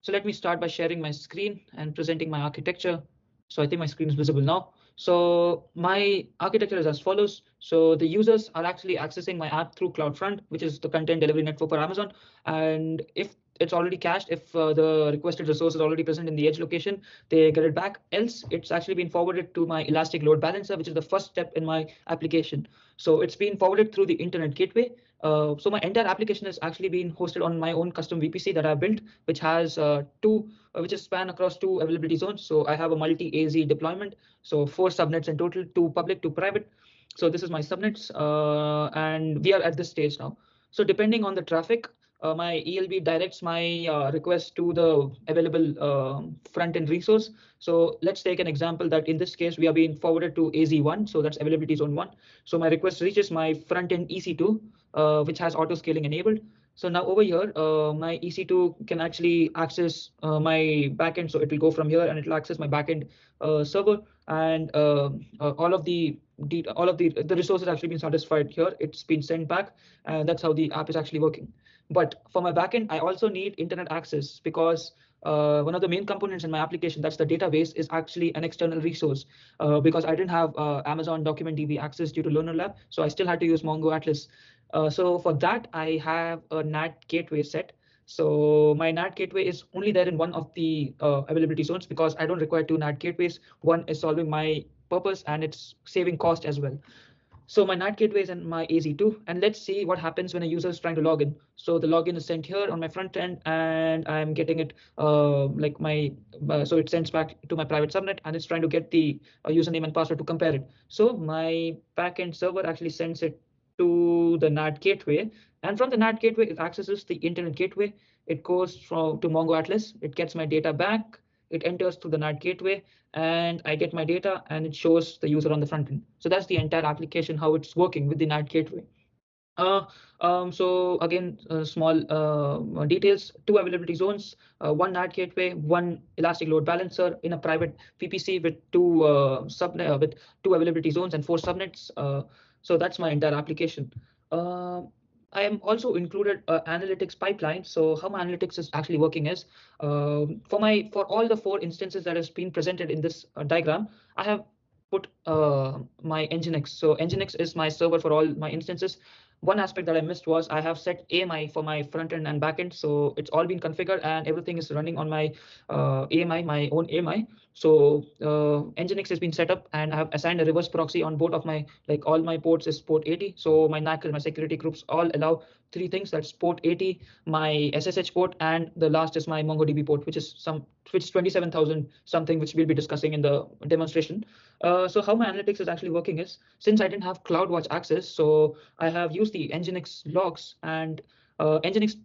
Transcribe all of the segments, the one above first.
So let me start by sharing my screen and presenting my architecture. So I think my screen is visible now. So my architecture is as follows. So the users are actually accessing my app through CloudFront, which is the content delivery network for Amazon. And if it's already cached, if the requested resource is already present in the edge location, they get it back. Else, it's actually been forwarded to my Elastic Load Balancer, which is the first step in my application. So it's been forwarded through the internet gateway. So my entire application has actually been hosted on my own custom VPC that I built, which has which is span across two availability zones. So I have a multi-AZ deployment. So 4 subnets in total, 2 public, 2 private. So this is my subnets, and we are at this stage now. So depending on the traffic, my ELB directs my request to the available front-end resource. So let's take an example that in this case, we are being forwarded to AZ1. So that's availability zone 1. So my request reaches my front-end EC2, which has auto scaling enabled. So now over here, my EC2 can actually access my backend. So it will go from here and it will access my backend server, and all of the resources actually been satisfied here. It's been sent back, and that's how the app is actually working. But for my backend, I also need internet access because one of the main components in my application, that's the database, is actually an external resource because I didn't have Amazon Document DB access due to Learner Lab, so I still had to use Mongo Atlas. So for that, I have a NAT gateway set. So my NAT gateway is only there in one of the availability zones because I don't require 2 NAT gateways. One is solving my purpose and it's saving cost as well. So my NAT gateway is in my AZ2, and let's see what happens when a user is trying to log in. So the login is sent here on my front end, and I'm getting it like my, so it sends back to my private subnet, and it's trying to get the username and password to compare it. So my backend server actually sends it to the NAT gateway, and from the NAT gateway, it accesses the internet gateway. It goes to Mongo Atlas. It gets my data back. It enters through the NAT gateway, and I get my data, and it shows the user on the front end. So that's the entire application, how it's working with the NAT gateway. So again, small details: 2 availability zones, 1 NAT gateway, 1 elastic load balancer in a private VPC with 2 with 2 availability zones and 4 subnets. So that's my entire application. I am also included analytics pipeline. So how my analytics is actually working is for all the 4 instances that has been presented in this diagram, I have put my Nginx. So Nginx is my server for all my instances. One aspect that I missed was I have set AMI for my front end and back end. So it's all been configured and everything is running on my AMI, my own AMI. So Nginx has been set up, and I have assigned a reverse proxy on both of my, like all my ports is port 80. So my NAC and my security groups all allow 3 things. That's port 80, my SSH port, and the last is my MongoDB port, which is 27,000 something, which we'll be discussing in the demonstration. So how my analytics is actually working is, since I didn't have CloudWatch access, so I have used the Nginx logs, and Nginx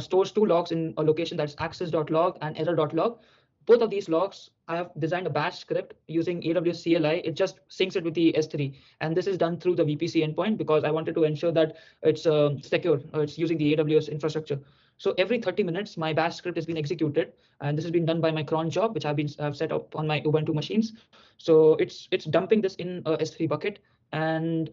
stores 2 logs in a location, that's access.log and error.log. Both of these logs, I have designed a bash script using AWS CLI. It just syncs it with the S3, and this is done through the VPC endpoint because I wanted to ensure that it's secure. It's using the AWS infrastructure. So every 30 minutes, my bash script has been executed, and this has been done by my cron job, which I've set up on my Ubuntu machines. So it's dumping this in a S3 bucket, and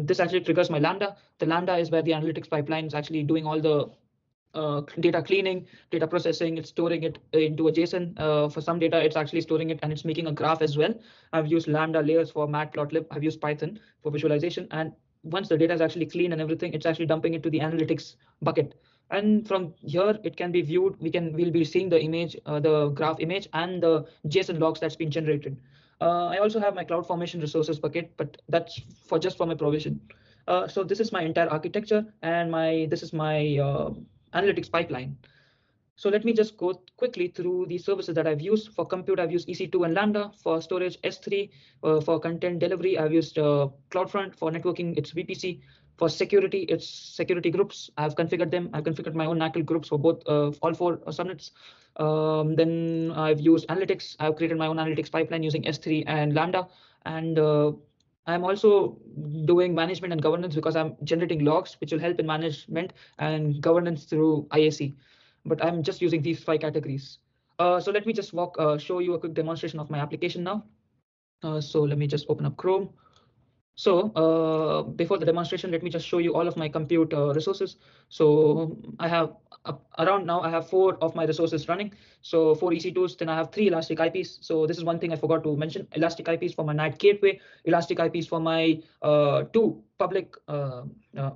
this actually triggers my Lambda. The Lambda is where the analytics pipeline is actually doing all the data cleaning, data processing. It's storing it into a JSON. For some data, it's actually storing it and it's making a graph as well. I've used Lambda layers for Matplotlib. I've used Python for visualization. And once the data is actually clean and everything, it's actually dumping it to the analytics bucket. And from here, it can be viewed. We'll be seeing the image, the graph image, and the JSON logs that's been generated. I also have my CloudFormation resources bucket, but that's just for my provision. So this is my entire architecture, and this is my analytics pipeline. So let me just go quickly through the services that I've used. For compute, I've used EC2 and Lambda. For storage, S3. For content delivery, I've used CloudFront. For networking, it's VPC. For security, it's security groups. I've configured them. I've configured my own NACL groups for both all 4 subnets. Then I've used analytics. I've created my own analytics pipeline using S3 and Lambda. And I'm also doing management and governance because I'm generating logs, which will help in management and governance through IAC. But I'm just using these 5 categories. So let me just show you a quick demonstration of my application now. So let me just open up Chrome. So before the demonstration, let me just show you all of my compute resources. So I have around now I have 4 of my resources running. So 4 EC2s, then I have 3 elastic IPs. So this is one thing I forgot to mention: elastic IPs for my NAT gateway, elastic IPs for my 2 public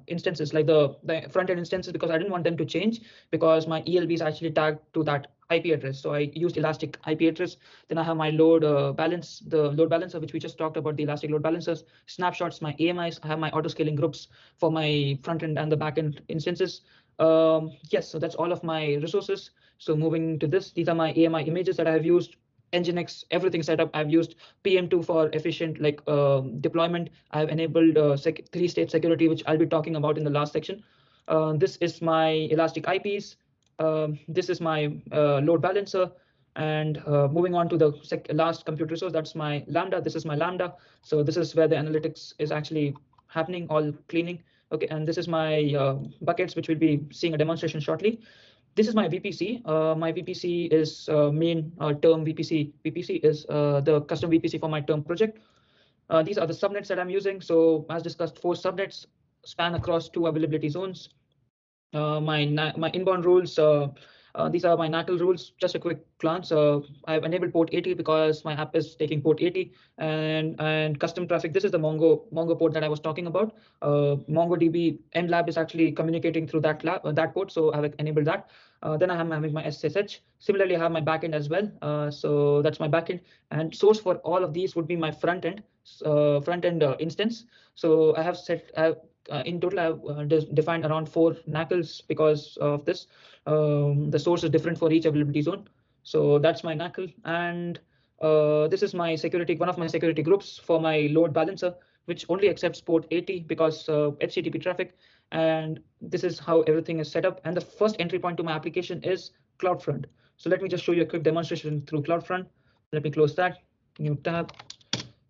instances, like the front end instances, because I didn't want them to change because my ELB is actually tagged to that IP address. So I used elastic IP address. Then I have my load balance, the load balancer, which we just talked about, the elastic load balancers, snapshots, my AMIs. I have my auto scaling groups for my front end and the back end instances. Yes, so that's all of my resources. So moving to this, these are my AMI images that I have used. Nginx, everything set up. I've used PM2 for efficient deployment. I've enabled 3-state security, which I'll be talking about in the last section. This is my elastic IPs. This is my load balancer. And moving on to the last compute resource, that's my Lambda. This is my Lambda. So this is where the analytics is actually happening, all cleaning. Okay, and this is my buckets, which we'll be seeing a demonstration shortly. This is my VPC. My VPC is main term VPC. VPC is the custom VPC for my term project. These are the subnets that I'm using. So as discussed, 4 subnets span across 2 availability zones. My inbound rules, these are my NACL rules. Just a quick glance. I've enabled port 80 because my app is taking port 80, and custom traffic. This is the Mongo port that I was talking about. MongoDB mlab is actually communicating through that port, so I've enabled that. Then I am having my SSH. Similarly, I have my backend as well. So that's my backend, and source for all of these would be my front end instance. So I have set. In total, I've defined around 4 NACLs because of this. The source is different for each availability zone. So that's my NACL. And this is my security, one of my security groups for my load balancer, which only accepts port 80 because HTTP traffic. And this is how everything is set up. And the first entry point to my application is CloudFront. So let me just show you a quick demonstration through CloudFront. Let me close that, new tab,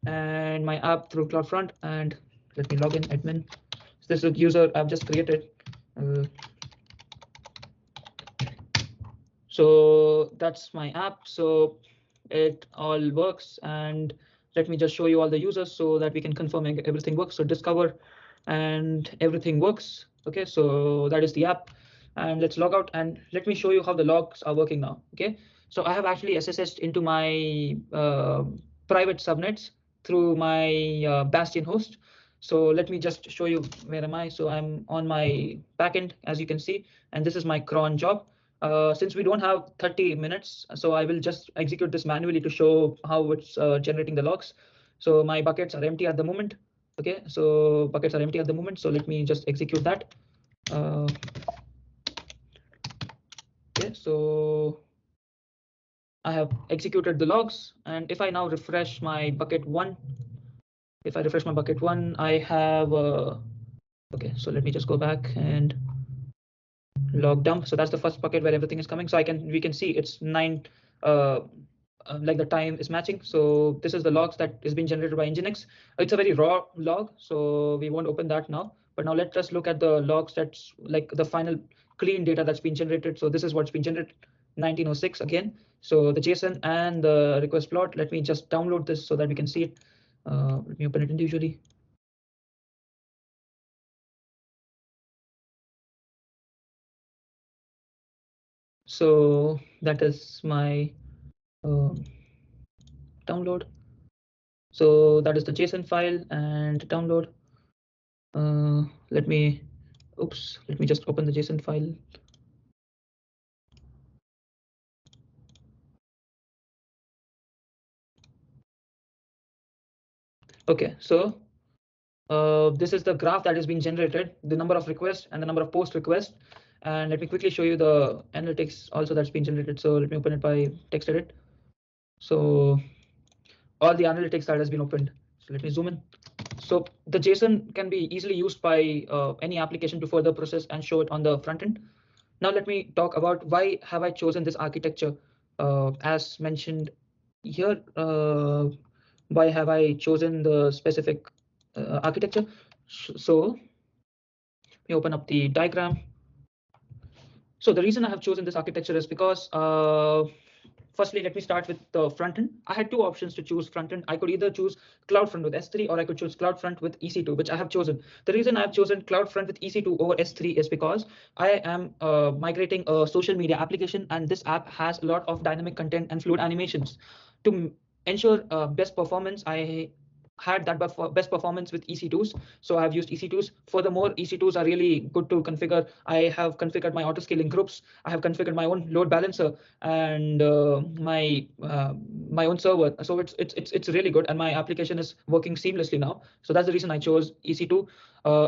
and my app through CloudFront. And let me log in, admin. This is a user I've just created. So that's my app. So it all works. And let me just show you all the users so that we can confirm everything works. So discover and everything works. Okay, so that is the app. And let's log out and let me show you how the logs are working now. Okay, so I have actually SSH'd into my private subnets through my Bastion host. So let me just show you where am I. So I'm on my backend, as you can see, and this is my cron job. Since we don't have 30 minutes, so I will just execute this manually to show how it's generating the logs. So my buckets are empty at the moment. Okay, so buckets are empty at the moment. So let me just execute that. Okay, so I have executed the logs, and if I now refresh my bucket 1, if I refresh my bucket 1, I have okay, so let me just go back and log dump. So that's the first bucket where everything is coming. So we can see it's 9, like the time is matching. So this is the logs that is being generated by Nginx. It's a very raw log, so we won't open that now. But now let us look at the logs that's like the final clean data that's been generated. So this is what's been generated, 1906 again. So the JSON and the request plot. Let me just download this so that we can see it. Let me open it individually. So that is my download. So that is the JSON file and download. Let me just open the JSON file. Okay, so this is the graph that is being generated, the number of requests and the number of post requests. And let me quickly show you the analytics also that's been generated. So let me open it by text edit. So all the analytics that has been opened. So let me zoom in. So the JSON can be easily used by any application to further process and show it on the front end. Now let me talk about why have I chosen this architecture. As mentioned here, why have I chosen the specific architecture? So let me open up the diagram. So the reason I have chosen this architecture is because firstly, let me start with the front end. I had two options to choose front end. I could either choose CloudFront with S3 or I could choose CloudFront with EC2, which I have chosen. The reason I've chosen CloudFront with EC2 over S3 is because I am migrating a social media application, and this app has a lot of dynamic content and fluid animations. To ensure best performance, I had that best performance with EC2s, so I've used EC2s. Furthermore, EC2s are really good to configure. I have configured my auto scaling groups. I have configured my own load balancer and my own server. So it's really good, and my application is working seamlessly now. So that's the reason I chose EC2.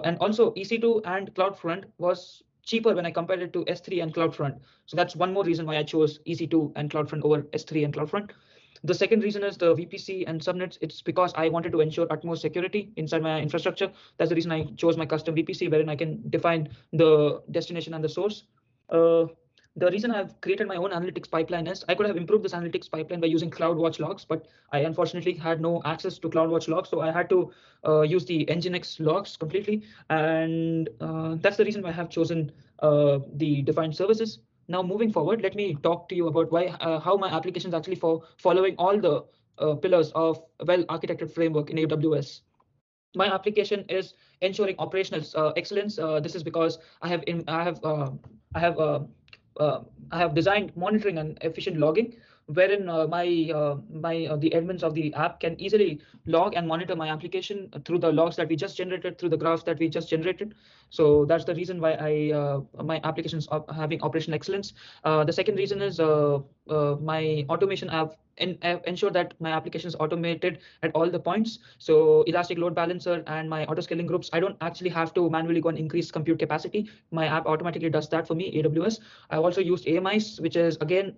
And also EC2 and CloudFront was cheaper when I compared it to S3 and CloudFront. So that's one more reason why I chose EC2 and CloudFront over S3 and CloudFront. The second reason is the VPC and subnets. It's because I wanted to ensure utmost security inside my infrastructure. That's the reason I chose my custom VPC, wherein I can define the destination and the source. The reason I've created my own analytics pipeline is I could have improved this analytics pipeline by using CloudWatch logs, but I unfortunately had no access to CloudWatch logs, so I had to use the Nginx logs completely, and that's the reason why I have chosen the defined services. Now, moving forward, let me talk to you about how my application is actually following all the pillars of a well-architected framework in AWS. My application is ensuring operational excellence. This is because I have I have designed monitoring and efficient logging, wherein the admins of the app can easily log and monitor my application through the logs that we just generated, through the graphs that we just generated. So that's the reason why my application is having operational excellence. The second reason is my automation. I've ensured that my application is automated at all the points. So elastic load balancer and my auto scaling groups, I don't actually have to manually go and increase compute capacity. My app automatically does that for me, AWS. I've also used AMIs, which is again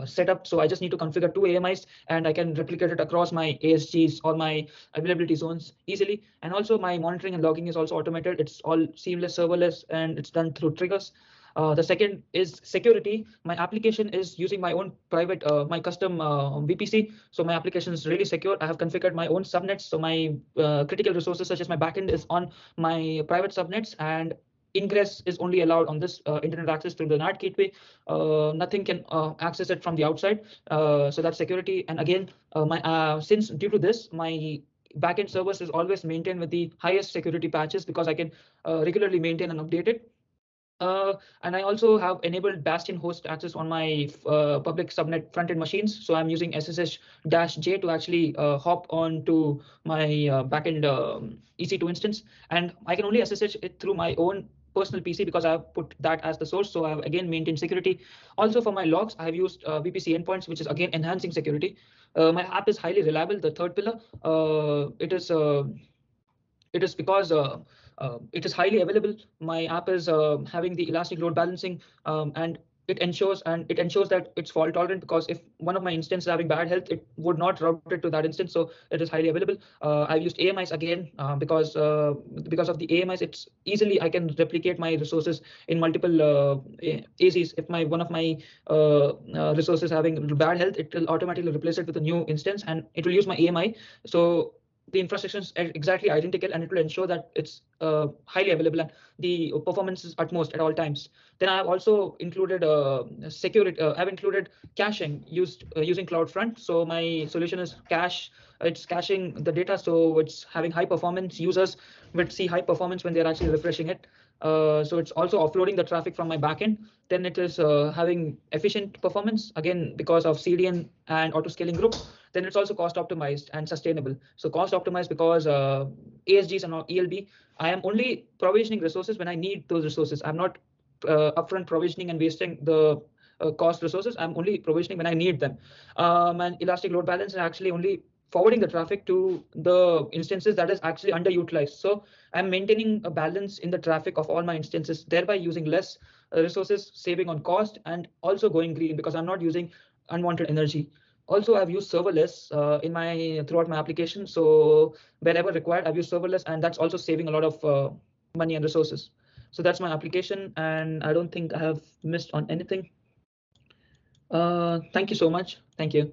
set up. So I just need to configure two AMIs and I can replicate it across my ASGs or my availability zones easily. And also my monitoring and logging is also automated. It's all seamless, serverless, and it's done through triggers. The second is security. My application is using my own private, my custom VPC. So my application is really secure. I have configured my own subnets. So my critical resources, such as my backend, is on my private subnets, and ingress is only allowed on this internet access through the NAT gateway. Nothing can access it from the outside. So that's security. And again, since due to this, my backend service is always maintained with the highest security patches because I can regularly maintain and update it. And I also have enabled Bastion host access on my public subnet front-end machines. So I'm using SSH-J to actually hop on to my backend EC2 instance. And I can only SSH it through my own personal PC because I've put that as the source. So I've again maintained security. Also for my logs, I've used VPC endpoints, which is again enhancing security. My app is highly reliable. The third pillar, it is because it is highly available. My app is having the elastic load balancing, and it ensures that it's fault tolerant, because if one of my instances is having bad health, it would not route it to that instance. So it is highly available. I've used AMIs again because of the AMIs, it's easily I can replicate my resources in multiple AZs. If one of my resources having bad health, it will automatically replace it with a new instance, and it will use my AMI. So the infrastructure is exactly identical, and it will ensure that it's highly available and the performance is utmost at all times. Then I have also included security. I've included caching using CloudFront. So my solution is cache. It's caching the data, so it's having high performance. Users would see high performance when they're actually refreshing it. So it's also offloading the traffic from my backend. Then it is having efficient performance, again because of CDN and auto scaling group. Then it's also cost optimized and sustainable. So cost optimized because ASGs and ELB, I am only provisioning resources when I need those resources. I'm not upfront provisioning and wasting the cost resources. I'm only provisioning when I need them. And elastic load balance is actually only forwarding the traffic to the instances that is actually underutilized. So I'm maintaining a balance in the traffic of all my instances, thereby using less resources, saving on cost, and also going green because I'm not using unwanted energy. Also, I've used serverless throughout my application. So wherever required, I've used serverless, and that's also saving a lot of money and resources. So that's my application, and I don't think I have missed on anything. Thank you so much. Thank you.